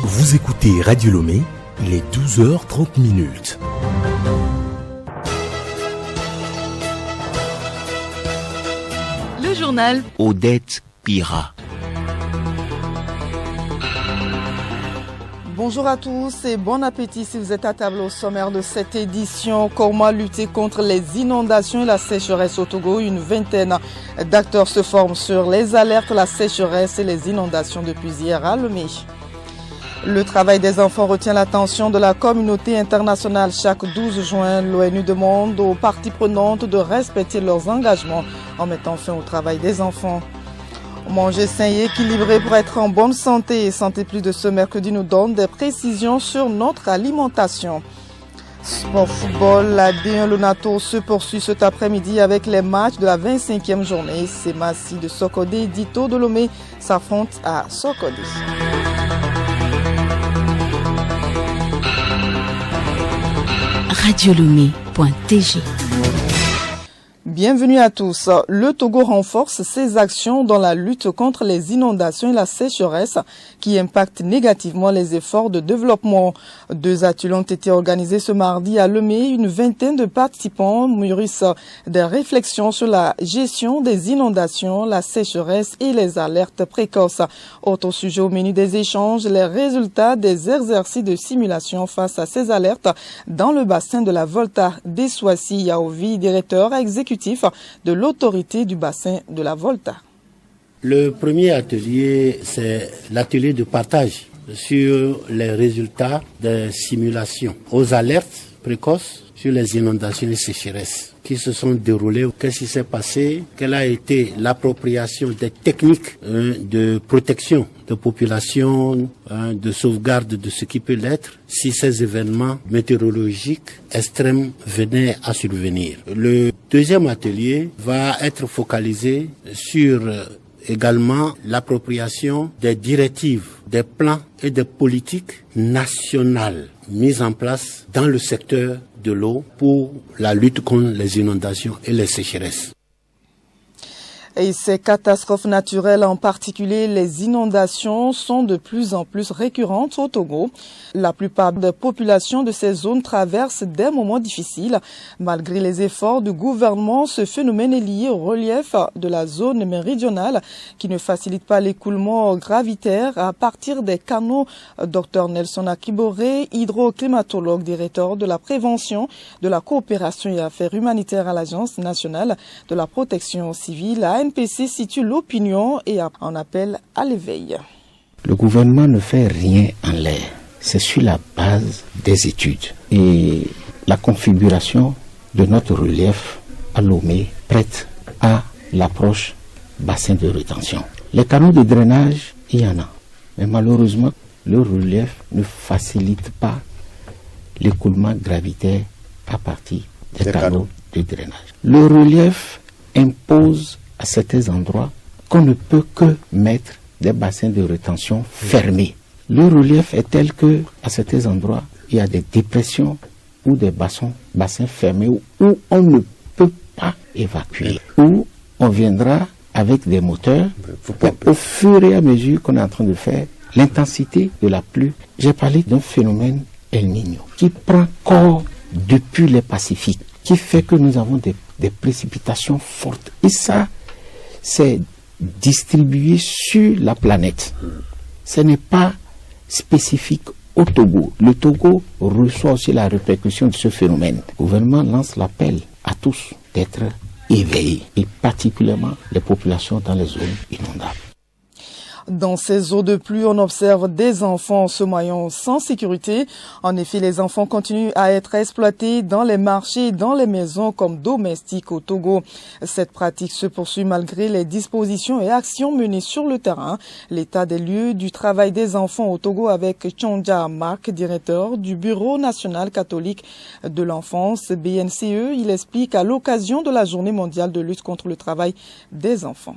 Vous écoutez Radio Lomé, il est 12h30. Le journal Odette Pira. Bonjour à tous et bon appétit si vous êtes à table au sommaire de cette édition. Comment lutter contre les inondations et la sécheresse au Togo? Une vingtaine d'acteurs se forment sur les alertes, la sécheresse et les inondations depuis hier à Lomé. Le travail des enfants retient l'attention de la communauté internationale. Chaque 12 juin, l'ONU demande aux parties prenantes de respecter leurs engagements en mettant fin au travail des enfants. Manger sain et équilibré pour être en bonne santé. Santé Plus de ce mercredi nous donne des précisions sur notre alimentation. Sport football, la D1 Lonato se poursuit cet après-midi avec les matchs de la 25e journée. Semassi de Sokodé et Dito de Lomé s'affrontent à Sokodé. radiolomé.tg. Bienvenue à tous. Le Togo renforce ses actions dans la lutte contre les inondations et la sécheresse qui impactent négativement les efforts de développement. 2 ateliers ont été organisés ce mardi à Lomé. Une vingtaine de participants mûrissent des réflexions sur la gestion des inondations, la sécheresse et les alertes précoces. Autre sujet au menu des échanges, les résultats des exercices de simulation face à ces alertes dans le bassin de la Volta. Dessoissi Yaovi, directeur exécutif de l'autorité du bassin de la Volta. Le premier atelier, c'est l'atelier de partage sur les résultats des simulations aux alertes précoces sur les inondations et sécheresses qui se sont déroulées. Qu'est-ce qui s'est passé? Quelle a été l'appropriation des techniques de protection de population, de sauvegarde de ce qui peut l'être si ces événements météorologiques extrêmes venaient à survenir. Le deuxième atelier va être focalisé sur également l'appropriation des directives, des plans et des politiques nationales mises en place dans le secteur de l'eau pour la lutte contre les inondations et les sécheresses. Et ces catastrophes naturelles, en particulier les inondations, sont de plus en plus récurrentes au Togo. La plupart des populations de ces zones traversent des moments difficiles. Malgré les efforts du gouvernement, ce phénomène est lié au relief de la zone méridionale qui ne facilite pas l'écoulement gravitaire à partir des canaux. Dr Nelson Akiboré, hydroclimatologue, directeur de la prévention, de la coopération et affaires humanitaires à l'Agence nationale de la protection civile, ANPC, situe l'opinion et en appelle à l'éveil. Le gouvernement ne fait rien en l'air. C'est sur la base des études. Et la configuration de notre relief à Lomé prête à l'approche bassin de rétention. Les canaux de drainage, il y en a. Mais malheureusement, le relief ne facilite pas l'écoulement gravitaire à partir des canaux de drainage. Le relief impose à certains endroits qu'on ne peut que mettre des bassins de rétention fermés. Le relief est tel que, à certains endroits, il y a des dépressions ou des bassins fermés où on ne peut pas évacuer, où on viendra avec des moteurs. Au fur et à mesure qu'on est en train de faire, l'intensité de la pluie, j'ai parlé d'un phénomène El Niño qui prend corps depuis les Pacifiques, qui fait que nous avons des précipitations fortes. Et ça, c'est distribué sur la planète. Ce n'est pas spécifique au Togo. Le Togo reçoit aussi la répercussion de ce phénomène. Le gouvernement lance l'appel à tous d'être éveillés, et particulièrement les populations dans les zones inondables. Dans ces eaux de pluie, on observe des enfants se noyant sans sécurité. En effet, les enfants continuent à être exploités dans les marchés et dans les maisons comme domestiques au Togo. Cette pratique se poursuit malgré les dispositions et actions menées sur le terrain. L'état des lieux du travail des enfants au Togo avec Chonja Mark, directeur du Bureau national catholique de l'enfance, BNCE. Il explique à l'occasion de la Journée mondiale de lutte contre le travail des enfants.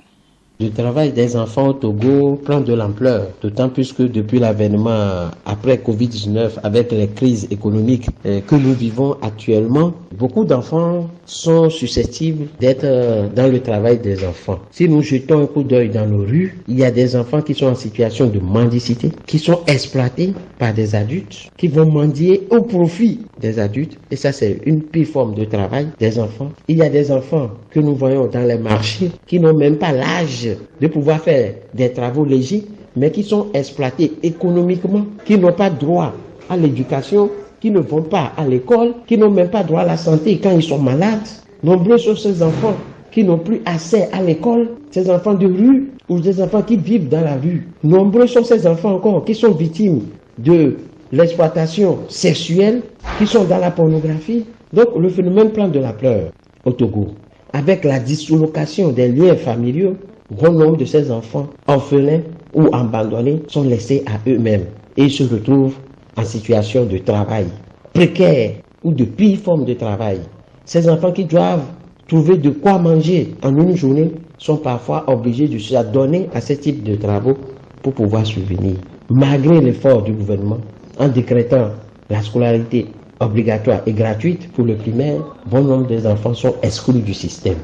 Le travail des enfants au Togo prend de l'ampleur, d'autant plus que depuis l'avènement après Covid-19, avec les crises économiques que nous vivons actuellement, beaucoup d'enfants sont susceptibles d'être dans le travail des enfants. Si nous jetons un coup d'œil dans nos rues, il y a des enfants qui sont en situation de mendicité, qui sont exploités par des adultes, qui vont mendier au profit des adultes. Et ça, c'est une pire forme de travail des enfants. Il y a des enfants que nous voyons dans les marchés qui n'ont même pas l'âge de pouvoir faire des travaux légers, mais qui sont exploités économiquement, qui n'ont pas droit à l'éducation, qui ne vont pas à l'école, qui n'ont même pas droit à la santé quand ils sont malades. Nombreux sont ces enfants qui n'ont plus accès à l'école, ces enfants de rue ou des enfants qui vivent dans la rue. Nombreux sont ces enfants encore qui sont victimes de l'exploitation sexuelle, qui sont dans la pornographie. Donc le phénomène prend de l'ampleur au Togo. Avec la dislocation des liens familiaux, bon nombre de ces enfants orphelins ou abandonnés sont laissés à eux-mêmes et se retrouvent en situation de travail précaire ou de pire forme de travail. Ces enfants qui doivent trouver de quoi manger en une journée sont parfois obligés de s'adonner à ce type de travaux pour pouvoir subvenir. Malgré l'effort du gouvernement en décrétant la scolarité obligatoire et gratuite pour le primaire, bon nombre des enfants sont exclus du système.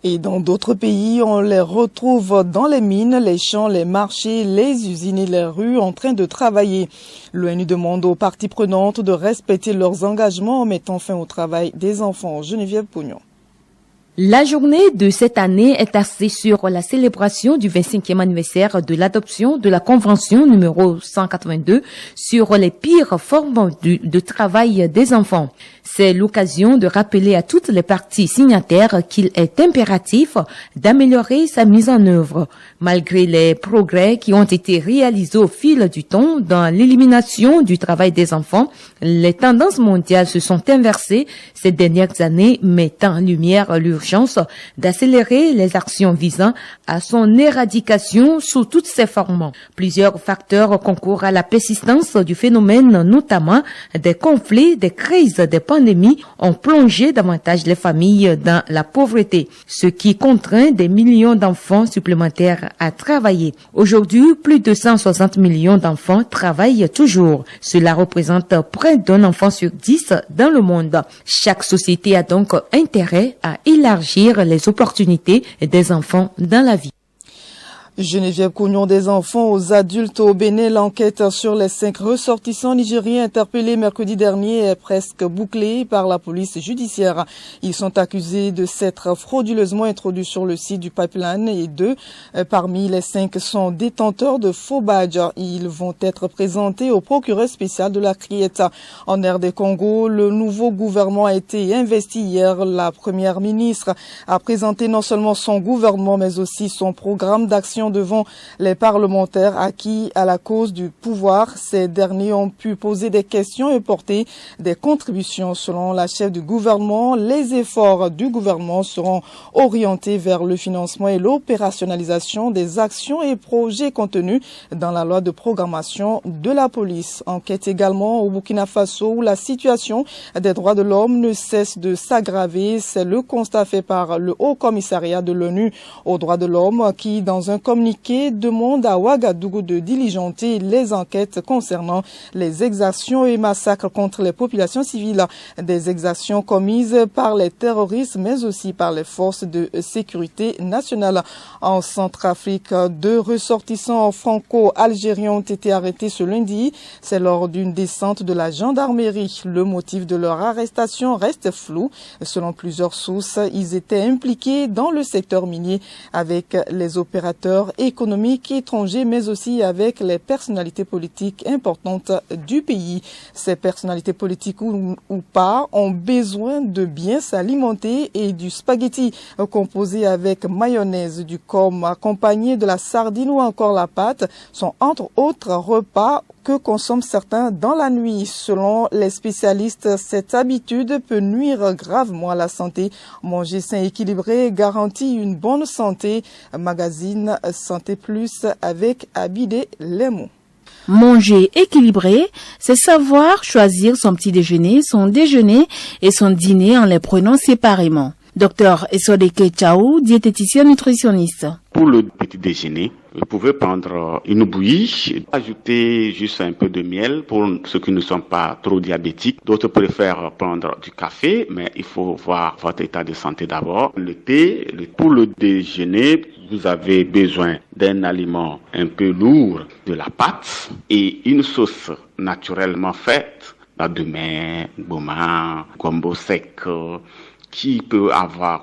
Et dans d'autres pays, on les retrouve dans les mines, les champs, les marchés, les usines et les rues en train de travailler. L'ONU demande aux parties prenantes de respecter leurs engagements en mettant fin au travail des enfants. Geneviève Pognon. La journée de cette année est axée sur la célébration du 25e anniversaire de l'adoption de la Convention numéro 182 sur les pires formes de travail des enfants. C'est l'occasion de rappeler à toutes les parties signataires qu'il est impératif d'améliorer sa mise en œuvre. Malgré les progrès qui ont été réalisés au fil du temps dans l'élimination du travail des enfants, les tendances mondiales se sont inversées ces dernières années, mettant en lumière l'urgence d'accélérer les actions visant à son éradication sous toutes ses formes. Plusieurs facteurs concourent à la persistance du phénomène, notamment des conflits, des crises, des pandémies ont plongé davantage les familles dans la pauvreté, ce qui contraint des millions d'enfants supplémentaires à travailler. Aujourd'hui, plus de 160 millions d'enfants travaillent toujours. Cela représente près d'un enfant sur 10 dans le monde. Chaque société a donc intérêt à élargir les opportunités des enfants dans la vie. Geneviève Cognon, des enfants aux adultes au Bénin. L'enquête sur les 5 ressortissants nigériens interpellés mercredi dernier est presque bouclée par la police judiciaire. Ils sont accusés de s'être frauduleusement introduits sur le site du pipeline et 2 parmi les 5 sont détenteurs de faux badges. Ils vont être présentés au procureur spécial de la Criette. En RD Congo, le nouveau gouvernement a été investi hier. La première ministre a présenté non seulement son gouvernement mais aussi son programme d'action devant les parlementaires acquis à la cause du pouvoir. Ces derniers ont pu poser des questions et porter des contributions. Selon la chef du gouvernement, les efforts du gouvernement seront orientés vers le financement et l'opérationnalisation des actions et projets contenus dans la loi de programmation de la police. Enquête également au Burkina Faso où la situation des droits de l'homme ne cesse de s'aggraver. C'est le constat fait par le Haut Commissariat de l'ONU aux droits de l'homme qui, dans un communiqué, demande à Ouagadougou de diligenter les enquêtes concernant les exactions et massacres contre les populations civiles, des exactions commises par les terroristes mais aussi par les forces de sécurité nationale. En Centrafrique, 2 ressortissants franco-algériens ont été arrêtés ce lundi. C'est lors d'une descente de la gendarmerie. Le motif de leur arrestation reste flou. Selon plusieurs sources, ils étaient impliqués dans le secteur minier avec les opérateurs économiques étrangers, mais aussi avec les personnalités politiques importantes du pays. Ces personnalités politiques ou pas ont besoin de bien s'alimenter et du spaghetti composé avec mayonnaise, du com accompagné de la sardine ou encore la pâte sont entre autres repas que consomment certains dans la nuit. Selon les spécialistes, cette habitude peut nuire gravement à la santé. Manger sain et équilibré garantit une bonne santé. Magazine Santé Plus avec Abidé Lemon. Manger équilibré, c'est savoir choisir son petit déjeuner, son déjeuner et son dîner en les prenant séparément. Docteur Esodeke Tchaou, diététicien nutritionniste. Pour le petit déjeuner, vous pouvez prendre une bouillie, ajouter juste un peu de miel pour ceux qui ne sont pas trop diabétiques. D'autres préfèrent prendre du café, mais il faut voir votre état de santé d'abord. Le thé, pour le déjeuner, vous avez besoin d'un aliment un peu lourd, de la pâte et une sauce naturellement faite, la demain, boma, gombo sec, qui peut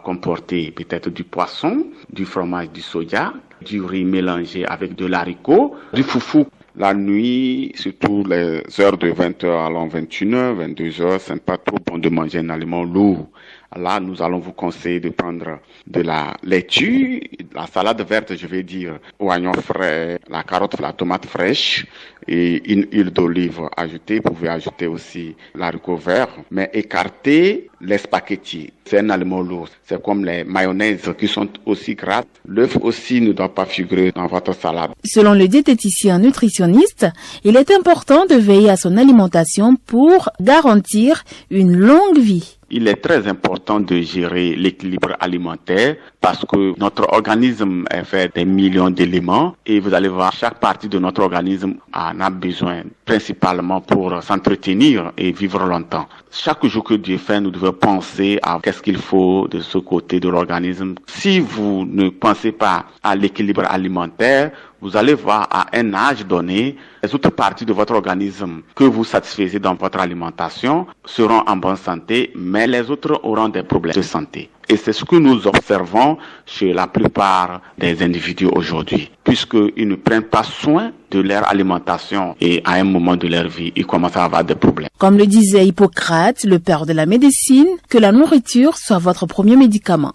comporter peut-être du poisson, du fromage, du soja, du riz mélangé avec de l'haricot, du foufou. La nuit, surtout les heures de 20h à 21h, 22h, c'est pas trop bon de manger un aliment lourd. Là, nous allons vous conseiller de prendre de la laitue, la salade verte, je vais dire, oignon frais, la carotte, la tomate fraîche et une huile d'olive ajoutée. Vous pouvez ajouter aussi l'haricot vert, mais écartez les spaghettis. C'est un aliment lourd. C'est comme les mayonnaises qui sont aussi grasses. L'œuf aussi ne doit pas figurer dans votre salade. Selon le diététicien nutritionniste, il est important de veiller à son alimentation pour garantir une longue vie. Il est très important de gérer l'équilibre alimentaire parce que notre organisme est fait des millions d'éléments et vous allez voir, chaque partie de notre organisme en a besoin, principalement pour s'entretenir et vivre longtemps. Chaque jour que Dieu fait, nous devons penser à qu'est-ce qu'il faut de ce côté de l'organisme. Si vous ne pensez pas à l'équilibre alimentaire, vous allez voir à un âge donné, les autres parties de votre organisme que vous satisfaisez dans votre alimentation seront en bonne santé, mais les autres auront des problèmes de santé. Et c'est ce que nous observons chez la plupart des individus aujourd'hui, puisqu'ils ne prennent pas soin de leur alimentation et à un moment de leur vie, ils commencent à avoir des problèmes. Comme le disait Hippocrate, le père de la médecine, que la nourriture soit votre premier médicament.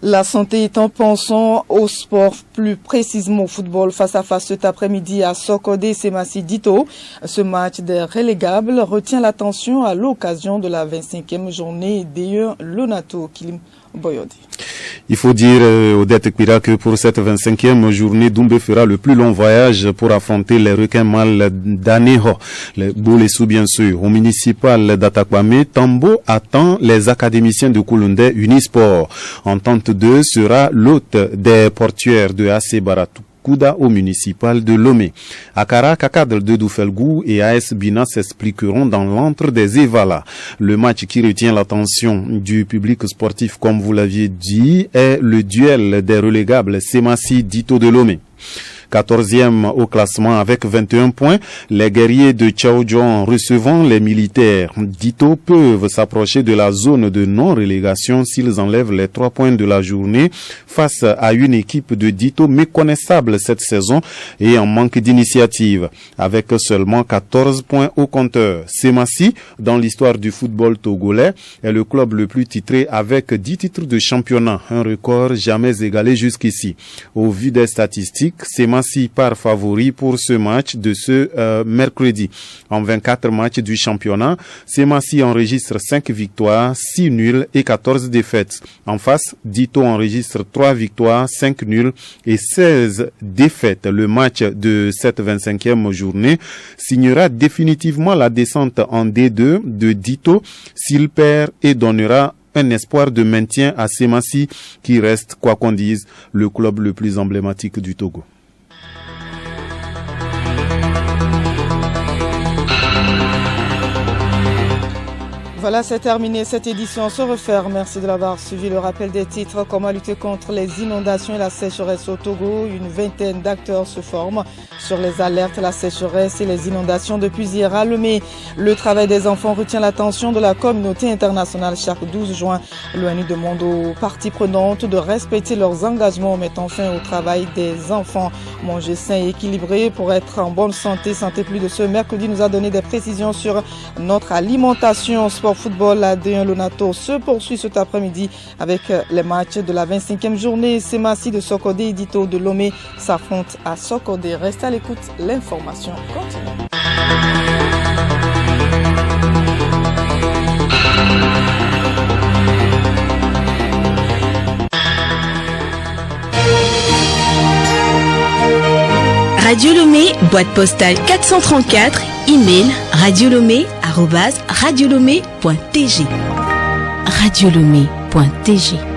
La santé étant, pensons au sport, plus précisément au football face à face cet après-midi à Sokodé Semassi Dito. Ce match des relégables retient l'attention à l'occasion de la 25e journée d'E1 Lonato Kilim Boyodi. Il faut dire, Odette Kpira, que pour cette 25e journée, Doumbé fera le plus long voyage pour affronter les requins mâles d'Aneho, les Bolessou bien sûr. Au municipal d'Atakwame, Tambo attend les académiciens de Kouloundé Unisport. Entente 2 sera l'hôte des portuaires de AC Baratou. Kouda au municipal de Lomé. Akara, Kakadre de Doufelgou et AS Bina s'expliqueront dans l'antre des Evala. Le match qui retient l'attention du public sportif, comme vous l'aviez dit, est le duel des relégables Semassi Dito de Lomé. 14e au classement avec 21 points, les guerriers de Tchaoudjon recevant les militaires Dito peuvent s'approcher de la zone de non-relégation s'ils enlèvent les 3 points de la journée face à une équipe de Dito méconnaissable cette saison et en manque d'initiative, avec seulement 14 points au compteur. Semassi, dans l'histoire du football togolais, est le club le plus titré avec 10 titres de championnat, un record jamais égalé jusqu'ici. Au vu des statistiques, Semassi part favori pour ce match de ce mercredi. En 24 matchs du championnat, Semassi enregistre 5 victoires, 6 nuls et 14 défaites. En face, Dito enregistre 3 victoires, 5 nuls et 16 défaites. Le match de cette 25e journée signera définitivement la descente en D2 de Dito s'il perd et donnera un espoir de maintien à Semassi qui reste, quoi qu'on dise, le club le plus emblématique du Togo. Voilà, c'est terminé. Cette édition se referme. Merci de l'avoir suivi. Le rappel des titres: comment lutter contre les inondations et la sécheresse au Togo. Une vingtaine d'acteurs se forment sur les alertes, la sécheresse et les inondations depuis hier à Lomé. Le travail des enfants retient l'attention de la communauté internationale. Chaque 12 juin, l'ONU demande aux parties prenantes de respecter leurs engagements en mettant fin au travail des enfants. Manger sain et équilibré pour être en bonne santé. Santé Plus de ce mercredi nous a donné des précisions sur notre alimentation. Sport football, la D1 Lonato se poursuit cet après-midi avec les matchs de la 25e journée. Semassi de Sokodé et Dito de Lomé s'affrontent à Sokodé. Restez à l'écoute, l'information continue. Radio Lomé, boîte postale 434, email radiolomé@radiolomé.tg. Radio Lomé, .tg.